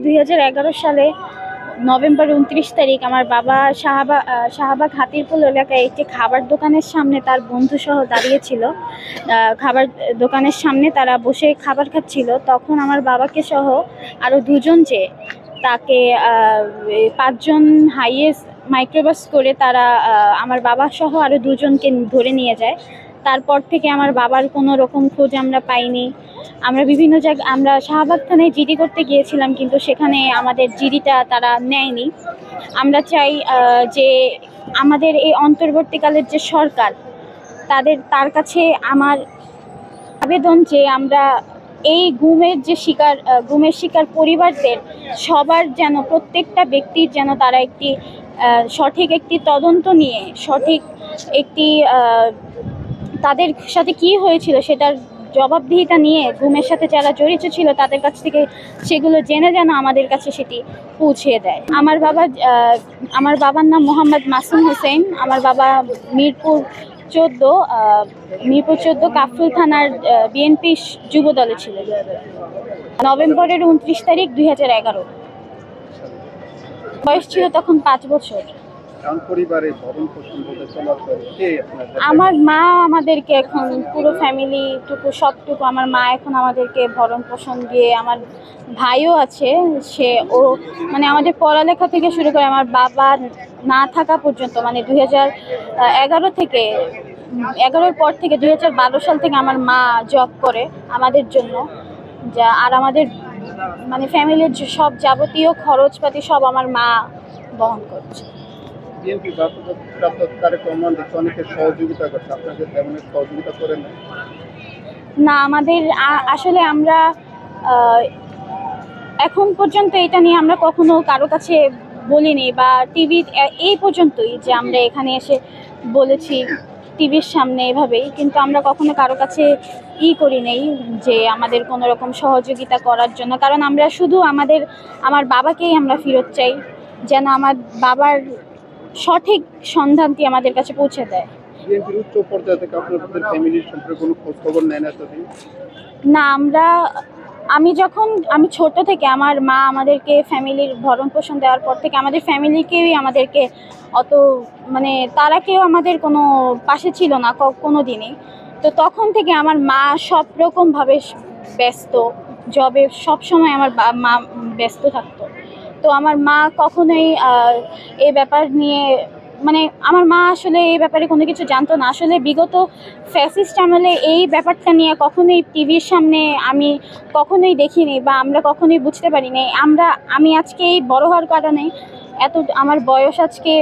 2011 সালে নভেম্বর 29 তারিখ আমার বাবা শাহবাগ হাতিরপুল এলাকায় একটি খাবার দোকানের সামনে তার বন্ধু সহ দাঁড়িয়েছিল। খাবার দোকানের সামনে তারা বসে খাবার খাচ্ছিল। তখন আমার বাবাকে সহ আরও দুজন যে তাকে 5 জন হাইয়েস্ট মাইক্রোবাস করে তারা আমার বাবা সহ আরও দুজনকে ধরে নিয়ে যায়। তারপর থেকে আমার বাবার কোনো রকম খোঁজ আমরা পাইনি। আমরা বিভিন্ন জায়গায় আমরা শাহবাগ থানায় জিডি করতে গিয়েছিলাম, কিন্তু সেখানে আমাদের জিডিটা তারা নেয়নি। আমরা চাই যে আমাদের এই অন্তর্বর্তীকালের যে সরকার তার কাছে আমার আবেদন যে আমরা এই গুমের শিকার পরিবারদের সবার যেন প্রত্যেকটা ব্যক্তির যেন তারা একটি সঠিক একটি তদন্ত নিয়ে সঠিক একটি তাদের সাথে কি হয়েছিল সেটার জবাবদিহিতা নিয়ে গুমের সাথে যারা জড়িত ছিল তাদের কাছ থেকে সেগুলো জেনে যেন আমাদের কাছে সেটি পৌঁছিয়ে দেয়। আমার বাবার নাম মোহাম্মদ মাসুম হোসেন। আমার বাবা মিরপুর 14 কাফরুল থানার বিএনপি যুব দলে ছিল। নভেম্বরের 29 তারিখ 2011। বয়স ছিল তখন 5 বছর। আমার মা আমাদেরকে এখন পুরো ফ্যামিলিটুকু সবটুকু আমার মা এখন আমাদেরকে ভরণ পোষণ দিয়ে, আমার ভাইও আছে, ও মানে আমাদের পড়ালেখা থেকে শুরু করে আমার বাবা না থাকা পর্যন্ত, মানে 2011 পর থেকে 2012 সাল থেকে আমার মা জব করে আমাদের জন্য, আর আমাদের মানে ফ্যামিলির সব যাবতীয় খরচপাতি সব আমার মা বহন করছে। না, আমাদের আসলে আমরা এখন পর্যন্ত এটা নিয়ে আমরা কখনো কারো কাছে বলিনি, বা টিভি এই পর্যন্তই যে আমরা এখানে এসে বলেছি টিভির সামনে এভাবেই, কিন্তু আমরা কখনো কারো কাছে করি নেই যে আমাদের কোনো রকম সহযোগিতা করার জন্য। কারণ আমরা শুধু আমার বাবাকেই আমরা ফেরত চাই, যেন আমার বাবার সঠিক সন্ধানটি আমাদের কাছে পৌঁছে দেয়। না, আমি ছোট থেকে আমার মা আমাদেরকে ফ্যামিলির ভরণ পোষণ দেওয়ার পর থেকে আমাদের ফ্যামিলিকেই আমাদেরকে অত মানে তারা কেউ আমাদের কোনো পাশে ছিল না কোনো দিনই। তো তখন থেকে আমার মা সব রকমভাবে ব্যস্ত, জবে সবসময় আমার মা ব্যস্ত থাকতো। তো আমার মা কখনোই এই ব্যাপার নিয়ে মানে আমার মা আসলে এই ব্যাপারে কোনো কিছু জানতো না। আসলে বিগত ফ্যাসিস্ট আমলে এই ব্যাপারটা নিয়ে কখনোই টিভির সামনে আমি কখনোই দেখিনি, বা আমরা কখনোই বুঝতে পারিনি। আমি আজকে এই বড় হওয়ার কারণে আমার বয়স আজকে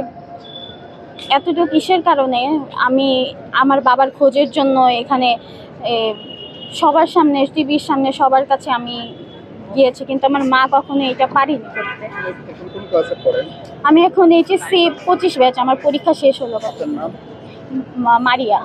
এতটুকু কিসের কারণে আমি আমার বাবার খোঁজের জন্য এখানে সবার সামনে, টিভির সামনে সবার কাছে আমি গিয়েছি, কিন্তু আমার মা কখনো এটা পারিনি করতে। আমি এখন HSC 25 ব্যাচ, আমার পরীক্ষা শেষ হলো। মারিয়া।